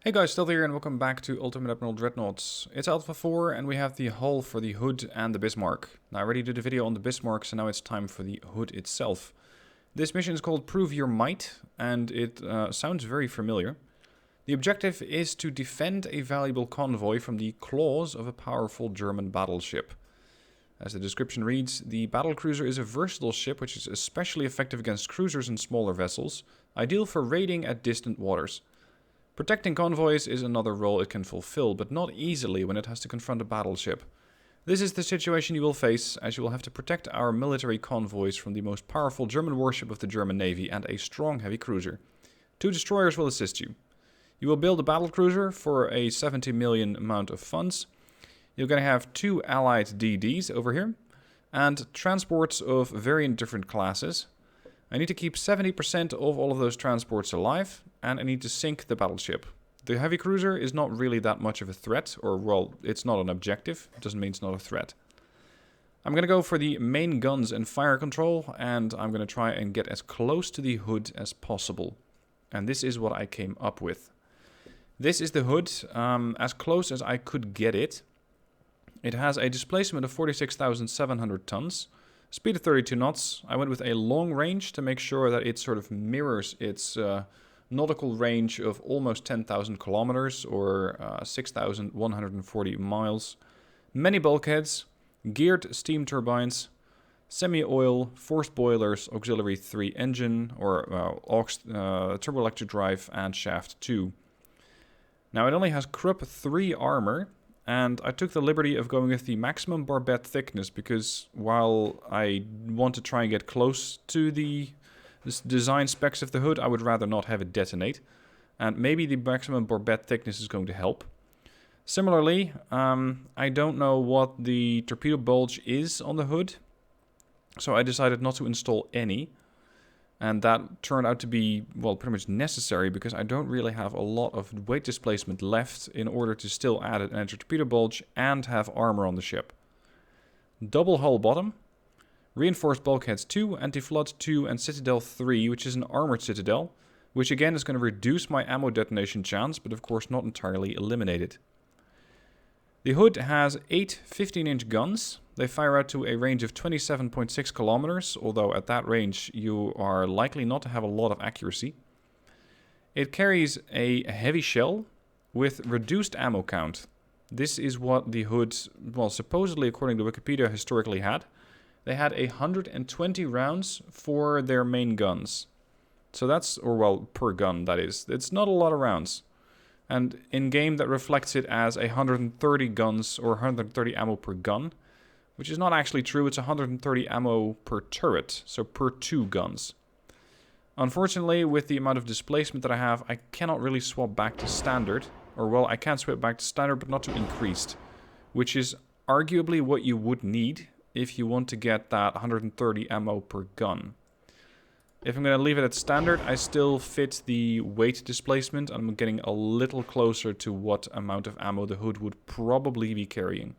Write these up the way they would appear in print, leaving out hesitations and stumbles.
Hey guys, still here and welcome back to Ultimate Admiral Dreadnoughts. It's Alpha 4 and we have the hull for the Hood and the Bismarck. Now I already did a video on the Bismarck, so now it's time for the Hood itself. This mission is called Prove Your Might and it sounds very familiar. The objective is to defend a valuable convoy from the claws of a powerful German battleship. As the description reads, the battlecruiser is a versatile ship which is especially effective against cruisers and smaller vessels, ideal for raiding at distant waters. Protecting convoys is another role it can fulfill, but not easily when it has to confront a battleship. This is the situation you will face, as you will have to protect our military convoys from the most powerful German warship of the German Navy and a strong heavy cruiser. 2 destroyers will assist you. You will build a battlecruiser for a 70 million amount of funds. You're going to have 2 allied DDs over here, and transports of variant different classes. I need to keep 70% of all of those transports alive, and I need to sink the battleship. The heavy cruiser is not really that much of a threat, or well, it's not an objective. It doesn't mean it's not a threat. I'm going to go for the main guns and fire control, and I'm going to try and get as close to the Hood as possible. And this is what I came up with. This is the Hood, as close as I could get it. It has a displacement of 46,700 tons. Speed of 32 knots. I went with a long range to make sure that it sort of mirrors its nautical range of almost 10,000 kilometers or 6,140 miles. Many bulkheads, geared steam turbines, semi-oil, forced boilers, auxiliary 3 engine or turboelectric drive and shaft 2. Now it only has Krupp 3 armor. And I took the liberty of going with the maximum barbette thickness because while I want to try and get close to the design specs of the Hood, I would rather not have it detonate. And maybe the maximum barbette thickness is going to help. Similarly, I don't know what the torpedo bulge is on the Hood, so I decided not to install any. And that turned out to be, well, pretty much necessary because I don't really have a lot of weight displacement left in order to still add an anti-torpedo bulge and have armor on the ship. Double hull bottom, reinforced bulkheads 2, anti-flood 2, and citadel 3, which is an armored citadel, which again is going to reduce my ammo detonation chance, but of course not entirely eliminate it. The Hood has 8 15-inch guns. They fire out to a range of 27.6 kilometers, although at that range you are likely not to have a lot of accuracy. It carries a heavy shell with reduced ammo count. This is what the Hood, well, supposedly according to Wikipedia, historically had. They had 120 rounds for their main guns. So that's, or well, per gun that is. It's not a lot of rounds. And in-game that reflects it as 130 guns or 130 ammo per gun. Which is not actually true, it's 130 ammo per turret, so per 2 guns. Unfortunately, with the amount of displacement that I have, I cannot really swap back to standard. Or well, I can swap back to standard, but not to increased. Which is arguably what you would need if you want to get that 130 ammo per gun. If I'm going to leave it at standard, I still fit the weight displacement. I'm getting a little closer to what amount of ammo the Hood would probably be carrying.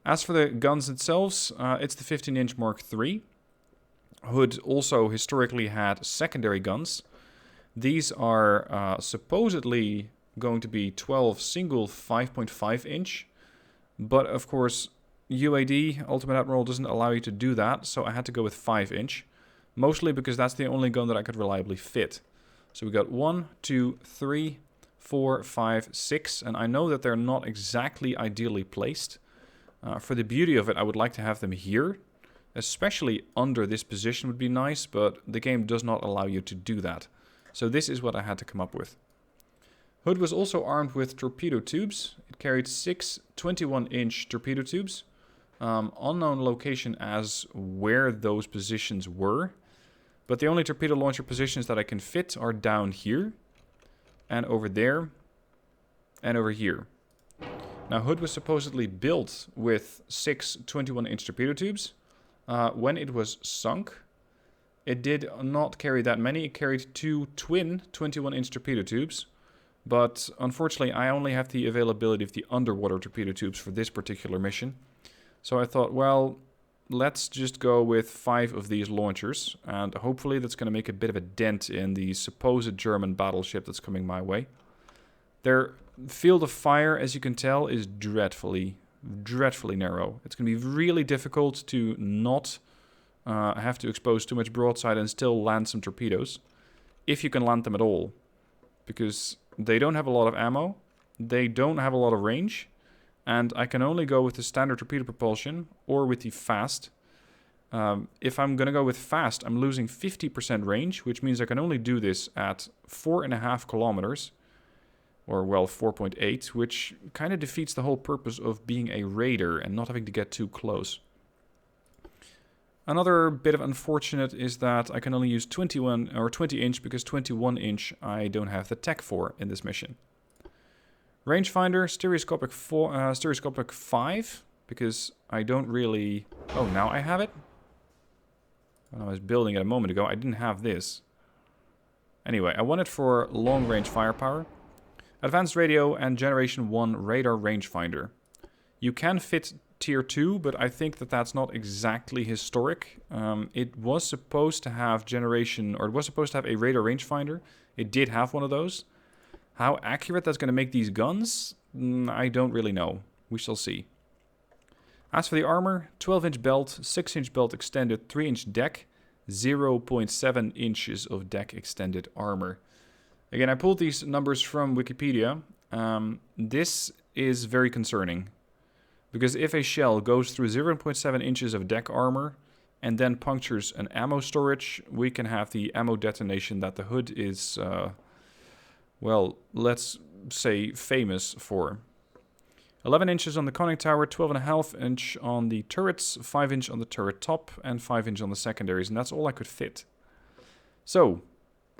As for the guns themselves, it's the 15-inch Mark III. Hood also historically had secondary guns. These are supposedly going to be 12 single 5.5-inch. But of course, UAD, Ultimate Admiral, doesn't allow you to do that, so I had to go with 5-inch. Mostly because that's the only gun that I could reliably fit. So we got 1, 2, 3, 4, 5, 6, and I know that they're not exactly ideally placed. For the beauty of it, I would like to have them here. Especially under this position would be nice, but the game does not allow you to do that. So this is what I had to come up with. Hood was also armed with torpedo tubes. It carried 6 21-inch torpedo tubes. Unknown location as where those positions were. But the only torpedo launcher positions that I can fit are down here. And over there. And over here. Now, Hood was supposedly built with 6 21-inch torpedo tubes. When it was sunk, it did not carry that many. It carried 2 twin 21-inch torpedo tubes. But unfortunately, I only have the availability of the underwater torpedo tubes for this particular mission. So I thought, well, let's just go with 5 of these launchers. And hopefully that's going to make a bit of a dent in the supposed German battleship that's coming my way. Their field of fire, as you can tell, is dreadfully narrow. It's going to be really difficult to not have to expose too much broadside and still land some torpedoes, if you can land them at all. Because they don't have a lot of ammo, they don't have a lot of range, and I can only go with the standard torpedo propulsion or with the fast. If I'm going to go with fast, I'm losing 50% range, which means I can only do this at 4.5 kilometers. Or, well, 4.8, which kind of defeats the whole purpose of being a raider and not having to get too close. Another bit of unfortunate is that I can only use 21 or 20 inch because 21 inch I don't have the tech for in this mission. Rangefinder, stereoscopic 5, because I don't really... Oh, now I have it? When I was building it a moment ago, I didn't have this. Anyway, I want it for long-range firepower. Advanced radio and Generation 1 radar rangefinder. You can fit Tier 2, but I think that that's not exactly historic. It was supposed to have a radar rangefinder. It did have one of those. How accurate that's going to make these guns, I don't really know. We shall see. As for the armor, 12-inch belt, 6-inch belt extended, 3-inch deck, 0.7 inches of deck extended armor. Again, I pulled these numbers from Wikipedia. This is very concerning. Because if a shell goes through 0.7 inches of deck armor and then punctures an ammo storage, we can have the ammo detonation that the Hood is, well, let's say famous for. 11 inches on the conning tower, 12.5 inch on the turrets, 5 inch on the turret top, and 5 inch on the secondaries, and that's all I could fit. So,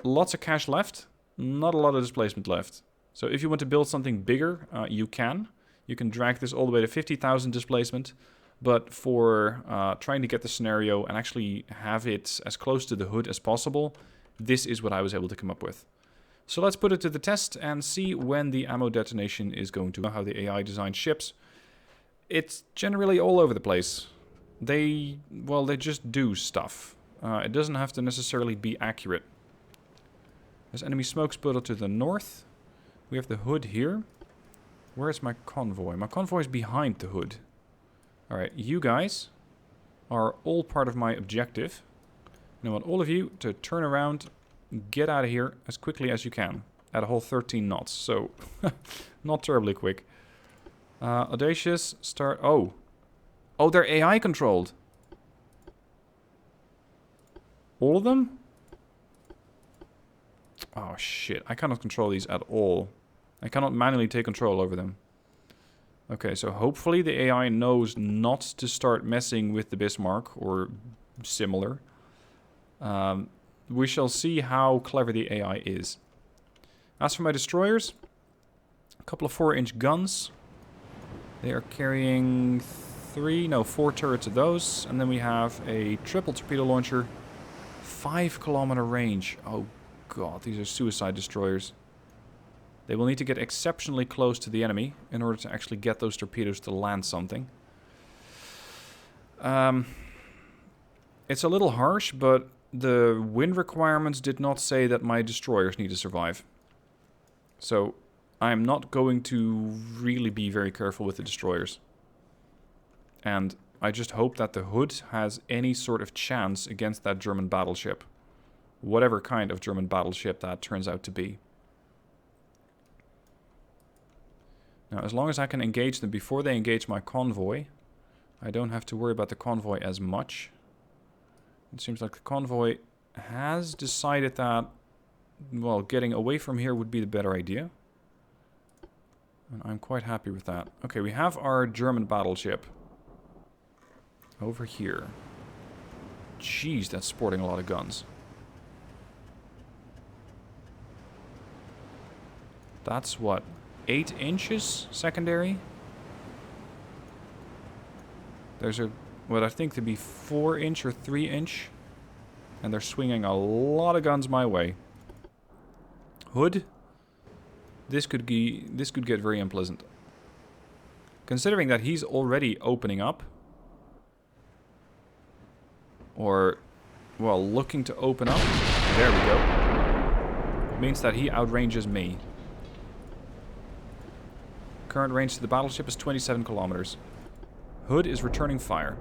lots of cash left, not a lot of displacement left. So if you want to build something bigger, you can. You can drag this all the way to 50,000 displacement, but for trying to get the scenario and actually have it as close to the Hood as possible, this is what I was able to come up with. So let's put it to the test and see when the ammo detonation is going to, how the AI designs ships. It's generally all over the place. They just do stuff. It doesn't have to necessarily be accurate. There's enemy smoke spotted to the north. We have the Hood here. Where's my convoy? My convoy is behind the Hood. Alright, you guys are all part of my objective. And I want all of you to turn around, get out of here as quickly as you can. At a whole 13 knots, so not terribly quick. Audacious, start... Oh, they're AI controlled. All of them? Oh shit, I cannot control these at all. I cannot manually take control over them. Okay, so hopefully the AI knows not to start messing with the Bismarck or similar. We shall see how clever the AI is. As for my destroyers, a couple of 4-inch guns. They are carrying 4 turrets of those. And then we have a triple torpedo launcher. 5-kilometer range. Oh god, these are suicide destroyers. They will need to get exceptionally close to the enemy in order to actually get those torpedoes to land something. It's a little harsh, but the wind requirements did not say that my destroyers need to survive. So I'm not going to really be very careful with the destroyers. And I just hope that the Hood has any sort of chance against that German battleship. Whatever kind of German battleship that turns out to be. Now, as long as I can engage them before they engage my convoy, I don't have to worry about the convoy as much. It seems like the convoy has decided that, well, getting away from here would be the better idea. And I'm quite happy with that. Okay, we have our German battleship over here. Jeez, that's sporting a lot of guns. That's what, 8 inches secondary? There's what I think to be 4-inch or 3-inch. And they're swinging a lot of guns my way. Hood. This could get very unpleasant. Considering that he's already opening up. Or, well, looking to open up. There we go. It means that he outranges me. Current range to the battleship is 27 kilometers. Hood is returning fire.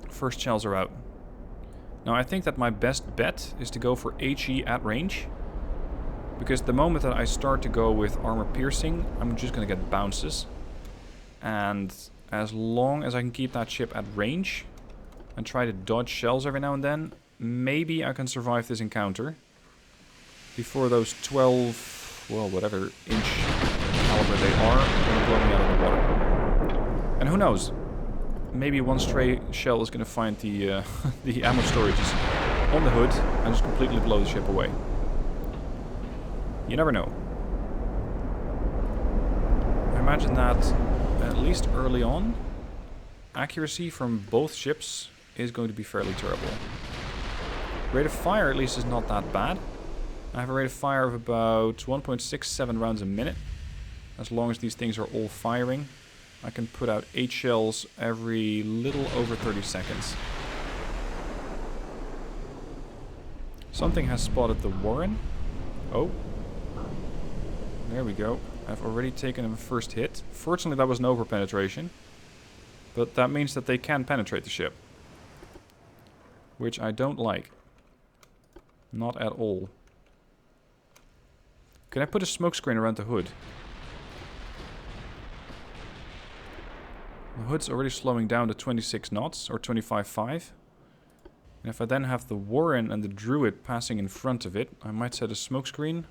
First shells are out. Now I think that my best bet is to go for HE at range. Because the moment that I start to go with armor piercing, I'm just going to get bounces. And as long as I can keep that ship at range and try to dodge shells every now and then, maybe I can survive this encounter before those 12, well, whatever inch caliber they are going to blow me out of the water. And who knows? Maybe one stray shell is going to find the the ammo storages on the hood and just completely blow the ship away. You never know. I imagine that, at least early on, accuracy from both ships is going to be fairly terrible. Rate of fire, at least, is not that bad. I have a rate of fire of about 1.67 rounds a minute. As long as these things are all firing, I can put out 8 shells every little over 30 seconds. Something has spotted the Warren. Oh. There we go. I've already taken a first hit. Fortunately, that was an over-penetration. But that means that they can penetrate the ship. Which I don't like. Not at all. Can I put a smokescreen around the hood? The hood's already slowing down to 26 knots, or 25.5. And if I then have the Warren and the Druid passing in front of it, I might set a smokescreen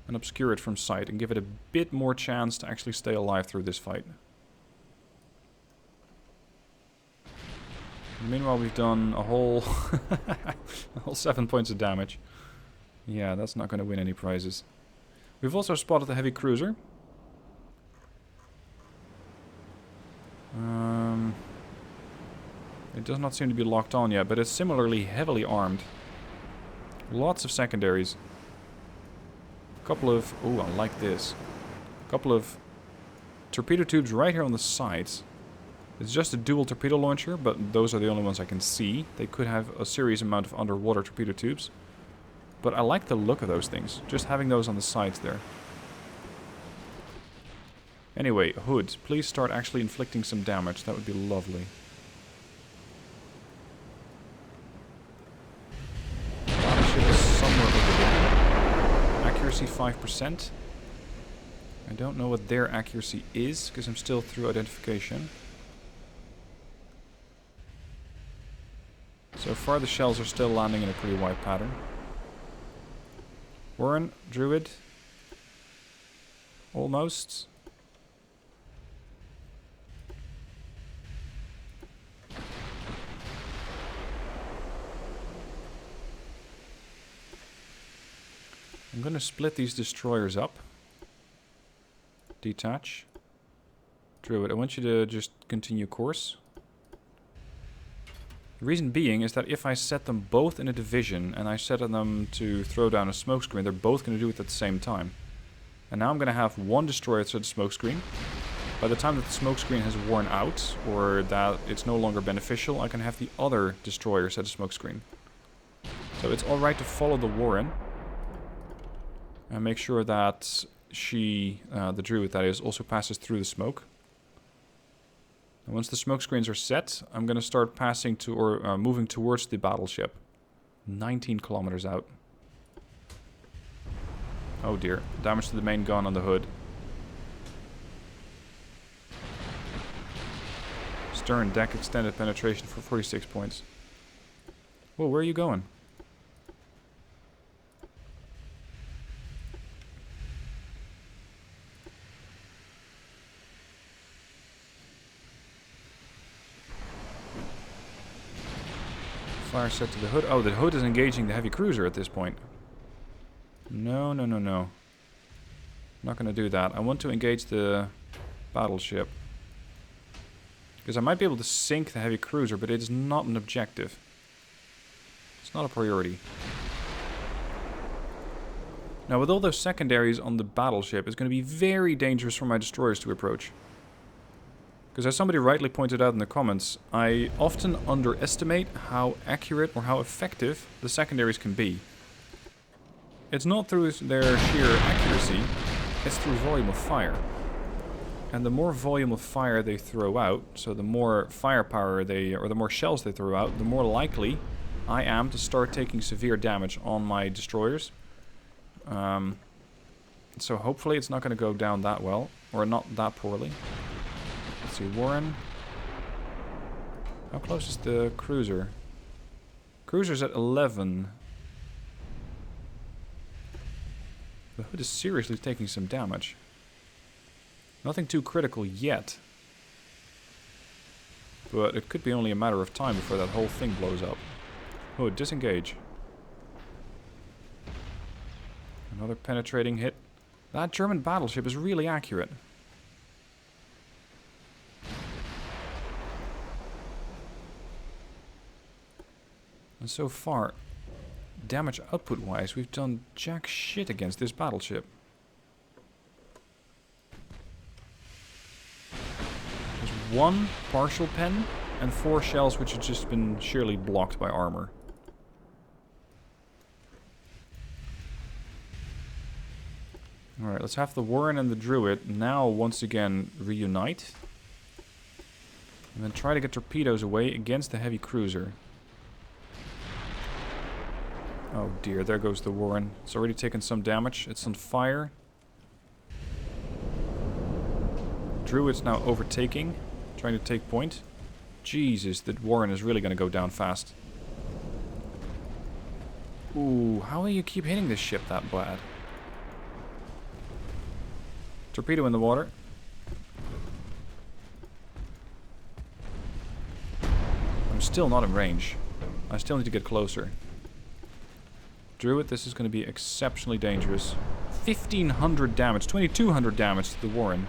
and obscure it from sight and give it a bit more chance to actually stay alive through this fight. Meanwhile, we've done a whole, a whole 7 points of damage. Yeah, that's not going to win any prizes. We've also spotted the heavy cruiser. It does not seem to be locked on yet, but it's similarly heavily armed. Lots of secondaries. Couple of... oh, I like this. Couple of torpedo tubes right here on the sides. It's just a dual torpedo launcher, but those are the only ones I can see. They could have a serious amount of underwater torpedo tubes. But I like the look of those things, just having those on the sides there. Anyway, Hood, please start actually inflicting some damage. That would be lovely. Battleship is somewhere over there. Accuracy 5%. I don't know what their accuracy is, because I'm still through identification. So far the shells are still landing in a pretty wide pattern. Warren, Druid. Almost. I'm going to split these destroyers up. Detach. Druid, I want you to just continue course. The reason being is that if I set them both in a division and I set them to throw down a smokescreen, they're both going to do it at the same time. And now I'm going to have one destroyer set a smokescreen. By the time that the smokescreen has worn out, or that it's no longer beneficial, I can have the other destroyer set a smokescreen. So it's alright to follow the Warren. And make sure that she, the Druid that is, also passes through the smoke. And once the smoke screens are set, I'm going to start passing to, or moving towards the battleship. 19 kilometers out. Oh dear. Damage to the main gun on the hood. Stern deck extended penetration for 46 points. Whoa, where are you going? Fire set to the hood. Oh, the hood is engaging the heavy cruiser at this point. No, no, no, no. Not going to do that. I want to engage the battleship. Because I might be able to sink the heavy cruiser, but it is not an objective. It's not a priority. Now, with all those secondaries on the battleship, it's going to be very dangerous for my destroyers to approach. Because as somebody rightly pointed out in the comments, I often underestimate how accurate or how effective the secondaries can be. It's not through their sheer accuracy, it's through volume of fire. And the more volume of fire they throw out, so the more firepower they, or the more shells they throw out, the more likely I am to start taking severe damage on my destroyers. So hopefully it's not going to go down that well, or not that poorly. Let's see, Warren. How close is the cruiser? Cruiser's at 11. The Hood is seriously taking some damage. Nothing too critical yet. But it could be only a matter of time before that whole thing blows up. Hood, disengage. Another penetrating hit. That German battleship is really accurate. And so far, damage output wise, we've done jack shit against this battleship. There's one partial pen and 4 shells which have just been sheerly blocked by armor. Alright, let's have the Warren and the Druid now once again reunite. And then try to get torpedoes away against the heavy cruiser. Oh dear, there goes the Warren. It's already taken some damage. It's on fire. Druid's now overtaking, trying to take point. Jesus, the Warren is really going to go down fast. Ooh, how will you keep hitting this ship that bad? Torpedo in the water. I'm still not in range. I still need to get closer. Druid, this is going to be exceptionally dangerous. 1,500 damage, 2,200 damage to the Warren.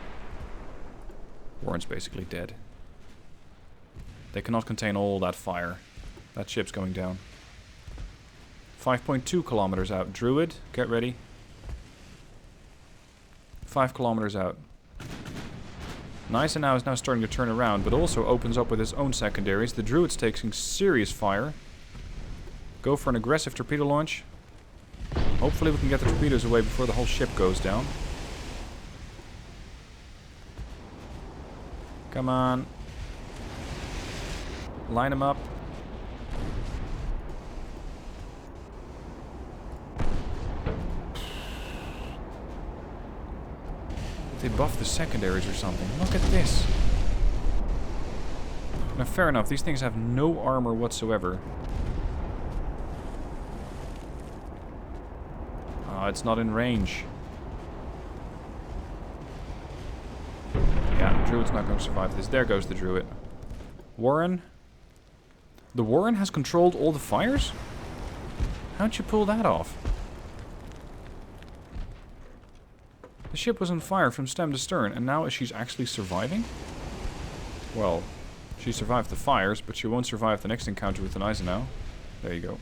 Warren's basically dead. They cannot contain all that fire. That ship's going down. 5.2 kilometers out. Druid, get ready. 5 kilometers out. Ionut is now starting to turn around, but also opens up with his own secondaries. The Druid's taking serious fire. Go for an aggressive torpedo launch. Hopefully we can get the torpedoes away before the whole ship goes down. Come on. Line them up. They buff the secondaries or something. Look at this. Now fair enough, these things have no armor whatsoever. It's not in range. Yeah, Druid's not going to survive this. There goes the Druid. Warren. The Warren has controlled all the fires? How'd you pull that off? The ship was on fire from stem to stern, and now she's actually surviving? Well, she survived the fires, but she won't survive the next encounter with an Eisenhower. There you go.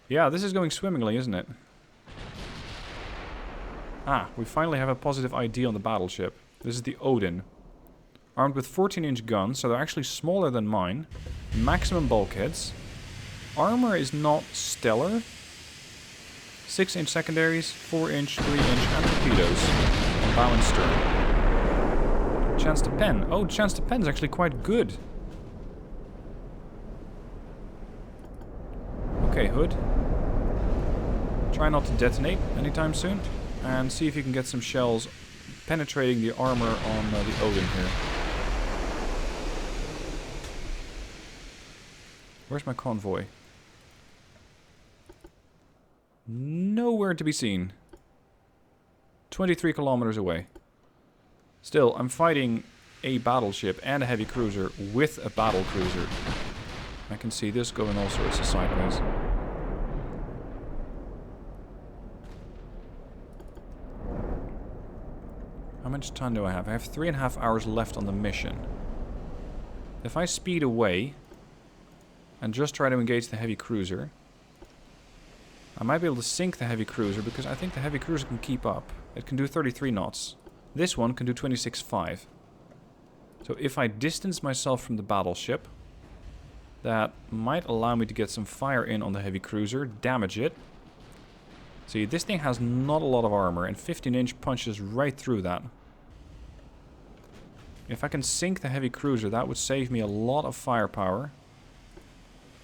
Yeah, this is going swimmingly, isn't it? Ah, we finally have a positive ID on the battleship. This is the Odin. Armed with 14-inch guns, so they're actually smaller than mine. Maximum bulkheads. Armor is not stellar. 6-inch secondaries, 4-inch, 3-inch, and torpedoes. Bow and stern. Chance to pen. Oh, chance to pen is actually quite good. Okay, Hood. Try not to detonate anytime soon. And see if you can get some shells penetrating the armor on the Odin here. Where's my convoy? Nowhere to be seen. 23 kilometers away. Still, I'm fighting a battleship and a heavy cruiser with a battle cruiser. I can see this going all sorts of sideways. How much time do I have? I have 3.5 hours left on the mission. If I speed away and just try to engage the heavy cruiser, I might be able to sink the heavy cruiser because I think the heavy cruiser can keep up. It can do 33 knots. This one can do 26.5. So if I distance myself from the battleship, that might allow me to get some fire in on the heavy cruiser, damage it. See, this thing has not a lot of armor, and 15-inch punches right through that. If I can sink the heavy cruiser, that would save me a lot of firepower.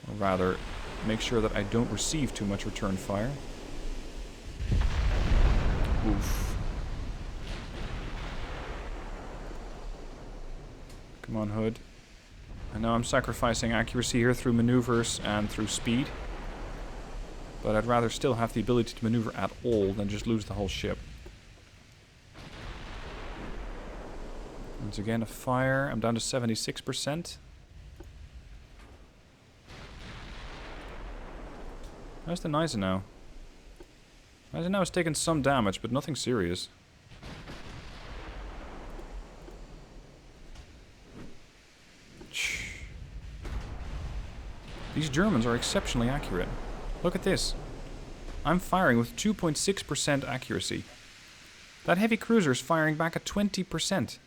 Or rather, make sure that I don't receive too much return fire. Oof. Come on, Hood. I know I'm sacrificing accuracy here through maneuvers and through speed. But I'd rather still have the ability to maneuver at all than just lose the whole ship. Once again, a fire. I'm down to 76%. How's the Gneisenau? Gneisenau has taken some damage, but nothing serious. These Germans are exceptionally accurate. Look at this. I'm firing with 2.6% accuracy. That heavy cruiser is firing back at 20%.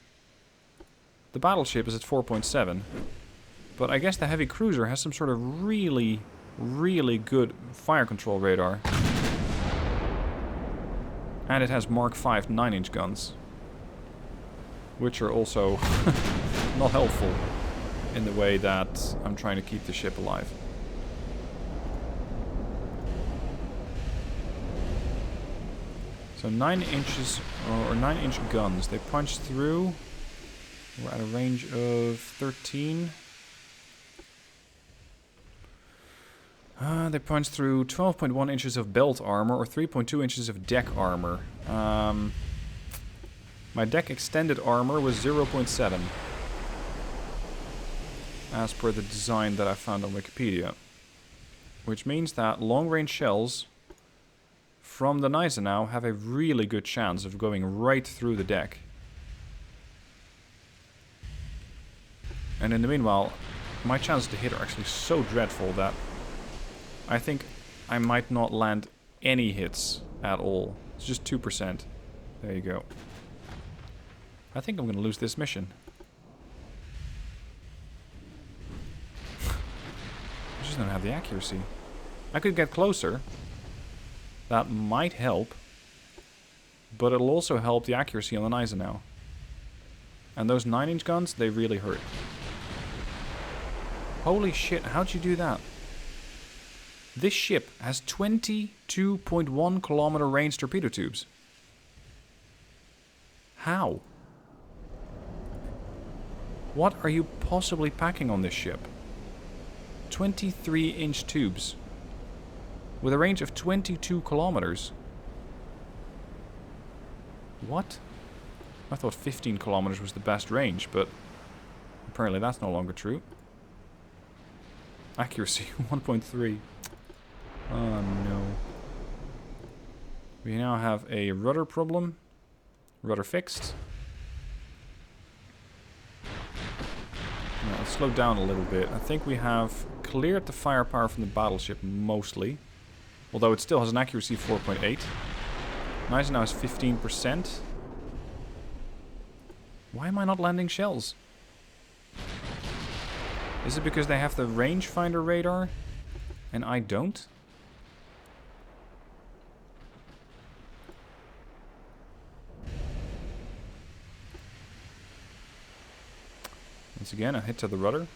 The battleship is at 4.7. But I guess the heavy cruiser has some sort of really, really good fire control radar. And it has Mark V 9-inch guns. Which are also not helpful in the way that I'm trying to keep the ship alive. So 9 inches, or 9-inch guns. They punch through. We're at a range of 13. They punch through 12.1 inches of belt armor or 3.2 inches of deck armor. My deck extended armor was 0.7. As per the design that I found on Wikipedia. Which means that long-range shells from the Gneisenau have a really good chance of going right through the deck. And in the meanwhile, my chances to hit are actually so dreadful that I think I might not land any hits at all. It's just 2%. There you go. I think I'm going to lose this mission. I just don't have the accuracy. I could get closer. That might help. But it'll also help the accuracy on the Gneisenau. And those 9-inch guns, they really hurt. Holy shit, how'd you do that? This ship has 22.1 kilometer range torpedo tubes. How? What are you possibly packing on this ship? 23-inch tubes. With a range of 22 kilometers. What? I thought 15 kilometers was the best range, but apparently that's no longer true. Accuracy, 1.3. Oh no. We now have a rudder problem. Rudder fixed. Now, let's slow down a little bit. I think we have cleared the firepower from the battleship mostly. Although it still has an accuracy of 4.8. Gneisenau is 15%. Why am I not landing shells? Is it because they have the rangefinder radar and I don't? Once again, a hit to the rudder.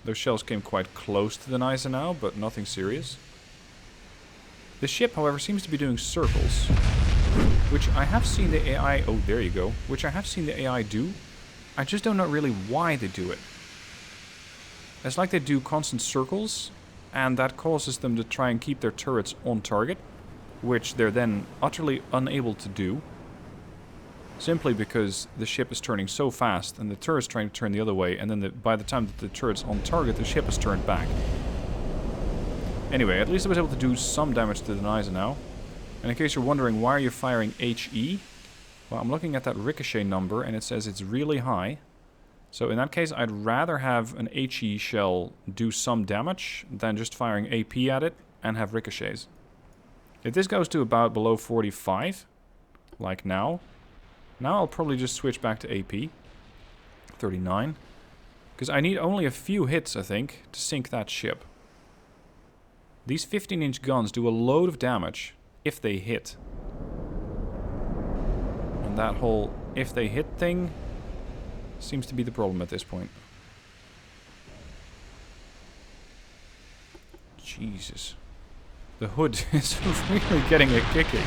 Those shells came quite close to the Gneisenau, but nothing serious. The ship, however, seems to be doing circles, which I have seen the AI... Oh, there you go. Which I have seen the AI do. I just don't know really why they do it. It's like they do constant circles, and that causes them to try and keep their turrets on target, which they're then utterly unable to do, simply because the ship is turning so fast, and the turret's trying to turn the other way, and then by the time that the turret's on target, the ship is turned back. Anyway, at least I was able to do some damage to the Gneisenau. And in case you're wondering, why are you firing HE? Well, I'm looking at that ricochet number, and it says it's really high. So in that case, I'd rather have an HE shell do some damage than just firing AP at it and have ricochets. If this goes to about below 45, like now I'll probably just switch back to AP. 39. Because I need only a few hits, I think, to sink that ship. These 15-inch guns do a load of damage if they hit. And that whole if they hit thing seems to be the problem at this point. Jesus. The hood is really getting a kicking.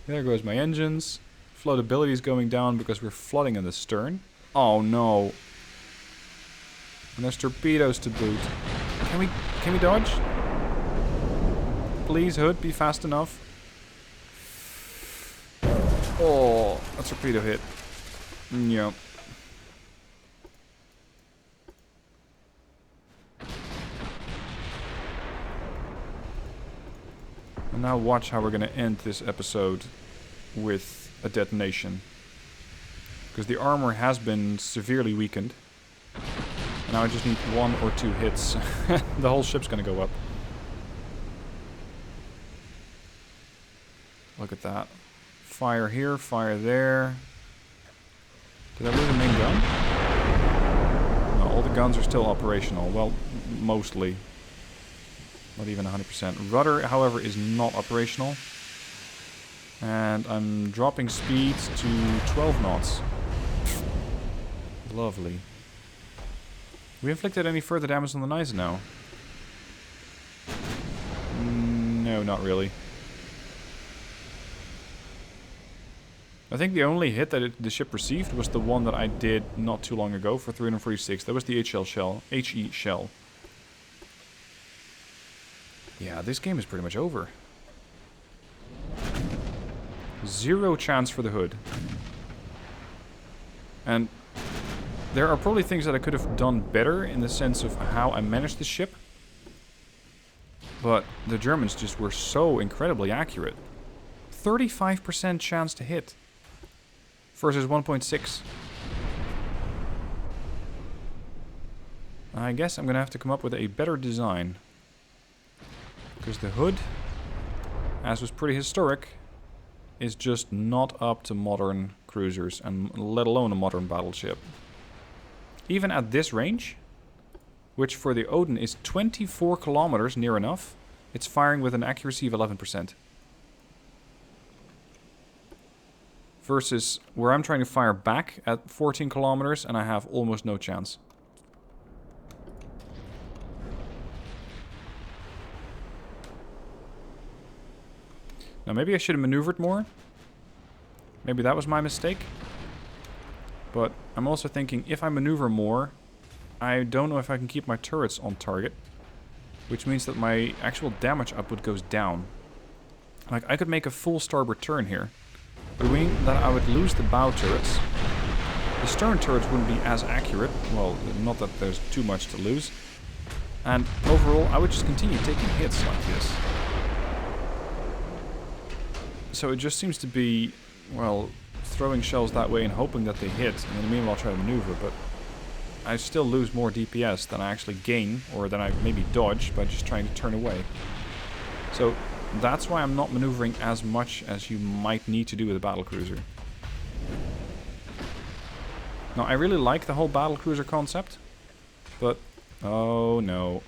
There goes my engines. Floatability is going down because we're flooding in the stern. Oh no. And there's torpedoes to boot. Can we dodge? Please, Hood, be fast enough. Oh, a torpedo hit. Yep. And now watch how we're going to end this episode with a detonation. Because the armor has been severely weakened. Now I just need 1 or 2 hits. The whole ship's going to go up. Look at that. Fire here, fire there. Did I lose a main gun? No, all the guns are still operational. Well, mostly. Not even 100%. Rudder, however, is not operational. And I'm dropping speed to 12 knots. Lovely. We inflicted any further damage on the Nice now? No, not really. I think the only hit that the ship received was the one that I did not too long ago for 346. That was the HE shell. Yeah, this game is pretty much over. 0 chance for the Hood. And there are probably things that I could have done better in the sense of how I managed the ship. But the Germans just were so incredibly accurate. 35% chance to hit. Versus 1.6. I guess I'm going to have to come up with a better design. Because the Hood, as was pretty historic, is just not up to modern cruisers, and let alone a modern battleship. Even at this range, which for the Odin is 24 kilometers near enough, it's firing with an accuracy of 11%. Versus where I'm trying to fire back at 14 kilometers and I have almost no chance. Now maybe I should have maneuvered more. Maybe that was my mistake. But I'm also thinking if I maneuver more, I don't know if I can keep my turrets on target. Which means that my actual damage output goes down. Like I could make a full starboard turn here. But it would mean that I would lose the bow turrets. The stern turrets wouldn't be as accurate. Well, not that there's too much to lose. And overall, I would just continue taking hits like this. So it just seems to be, well, throwing shells that way and hoping that they hit. And in the meanwhile try to maneuver, but I still lose more DPS than I actually gain. Or than I maybe dodge by just trying to turn away. So that's why I'm not maneuvering as much as you might need to do with a battlecruiser. Now, I really like the whole battlecruiser concept, but oh no.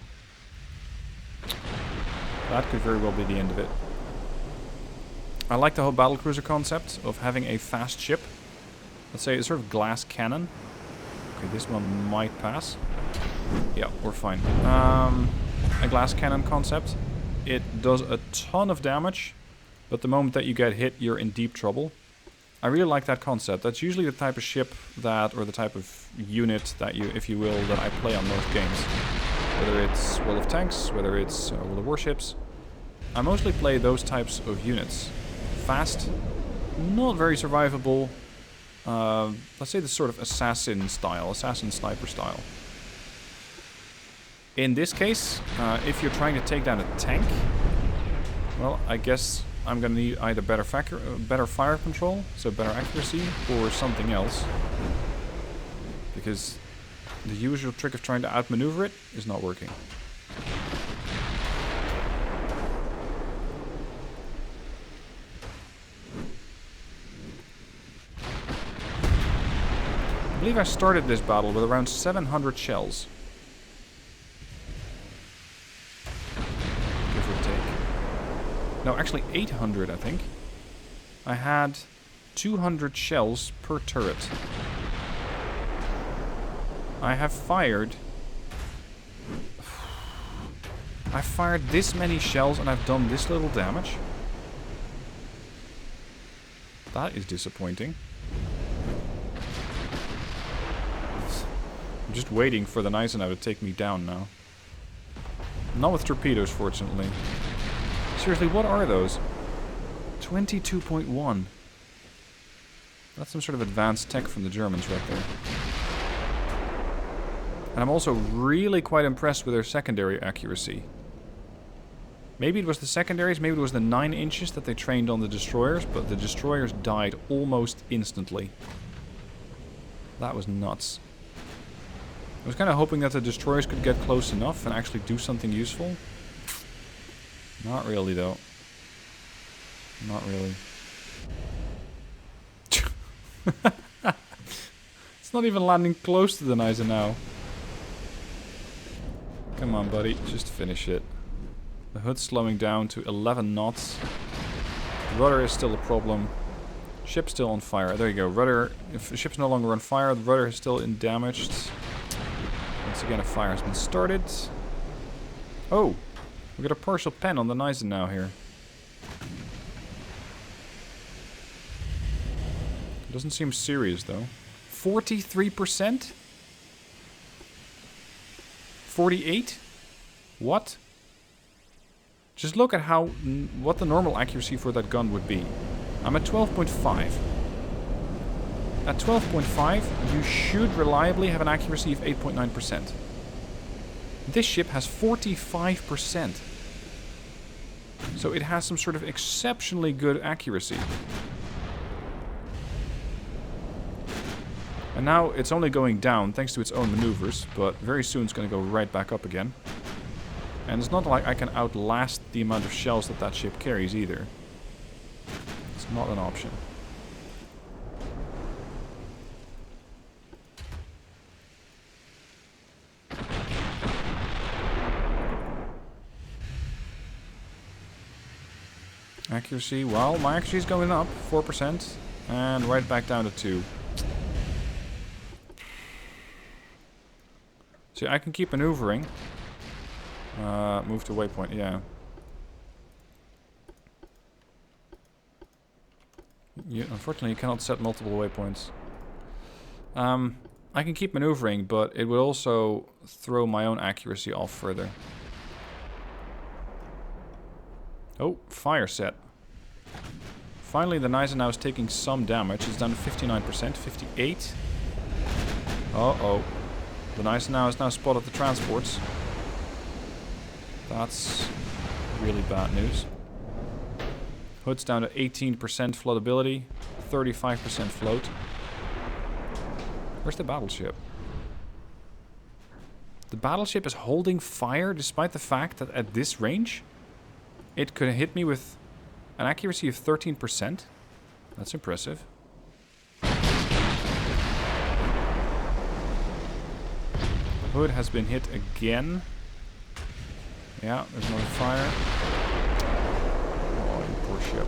That could very well be the end of it. I like the whole battlecruiser concept of having a fast ship. Let's say a sort of glass cannon. Okay, this one might pass. Yeah, we're fine. A glass cannon concept. It does a ton of damage, but the moment that you get hit, you're in deep trouble. I really like that concept. That's usually the type of ship that, or the type of unit that you, if you will, that I play on most games. Whether it's World of Tanks, whether it's World of Warships. I mostly play those types of units. Fast, not very survivable. Let's say the sort of assassin style, assassin sniper style. In this case, if you're trying to take down a tank, well, I guess I'm going to need either better fire control, so better accuracy, or something else. Because the usual trick of trying to outmaneuver it is not working. I believe I started this battle with around 700 shells. No, actually 800, I think. I had 200 shells per turret. I have fired... I fired this many shells and I've done this little damage. That is disappointing. I'm just waiting for the Ionut to take me down now. Not with torpedoes, fortunately. Seriously, what are those? 22.1. That's some sort of advanced tech from the Germans right there. And I'm also really quite impressed with their secondary accuracy. Maybe it was the secondaries, maybe it was the 9 inches that they trained on the destroyers, but the destroyers died almost instantly. That was nuts. I was kind of hoping that the destroyers could get close enough and actually do something useful. Not really, though. Not really. It's not even landing close to the Ionut now. Come on, buddy. Just finish it. The Hood's slowing down to 11 knots. The rudder is still a problem. Ship's still on fire. There you go. Rudder. If the ship's no longer on fire, the rudder is still damaged. Once again, a fire has been started. Oh! We got a partial pen on the Ionut now here. It doesn't seem serious though. 43%? 48? What? Just look at what the normal accuracy for that gun would be. I'm at 12.5. At 12.5, you should reliably have an accuracy of 8.9%. This ship has 45%. So it has some sort of exceptionally good accuracy. And now it's only going down thanks to its own maneuvers, but very soon it's going to go right back up again. And it's not like I can outlast the amount of shells that ship carries either. It's not an option. Accuracy, well, my accuracy is going up, 4%, and right back down to 2. See, I can keep maneuvering. Move to waypoint, yeah. Unfortunately, you cannot set multiple waypoints. I can keep maneuvering, but it will also throw my own accuracy off further. Oh, fire set. Finally, the Ionut now is taking some damage. It's down to 59%, 58. Uh-oh. The Ionut now has spotted the transports. That's really bad news. Hood's down to 18% floatability, 35% float. Where's the battleship? The battleship is holding fire despite the fact that at this range it could hit me with an accuracy of 13%. That's impressive. Hood has been hit again. Yeah, there's another fire. Oh, you poor ship.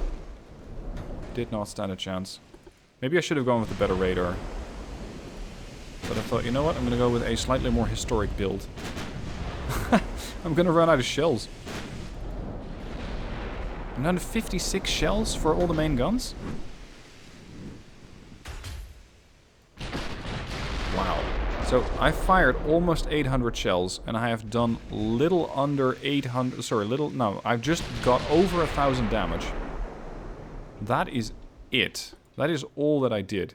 Did not stand a chance. Maybe I should have gone with a better radar. But I thought, you know what? I'm going to go with a slightly more historic build. I'm going to run out of shells. I'm down to 56 shells for all the main guns. Wow. So I fired almost 800 shells, and I have done little under 800. Sorry, no, I've just got over 1,000 damage. That is it. That is all that I did.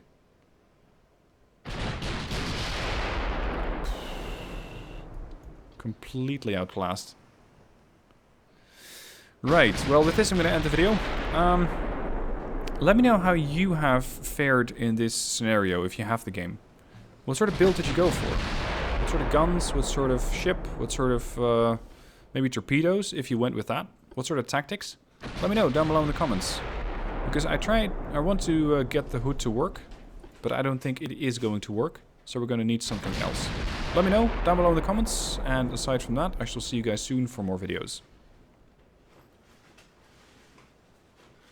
Completely outclassed. Right, well with this I'm going to end the video. Let me know how you have fared in this scenario if you have the game. What sort of build did you go for? What sort of guns? What sort of ship? What sort of maybe torpedoes if you went with that? What sort of tactics? Let me know down below in the comments. Because I want to get the Hood to work, but I don't think it is going to work. So we're going to need something else. Let me know down below in the comments, and aside from that, I shall see you guys soon for more videos.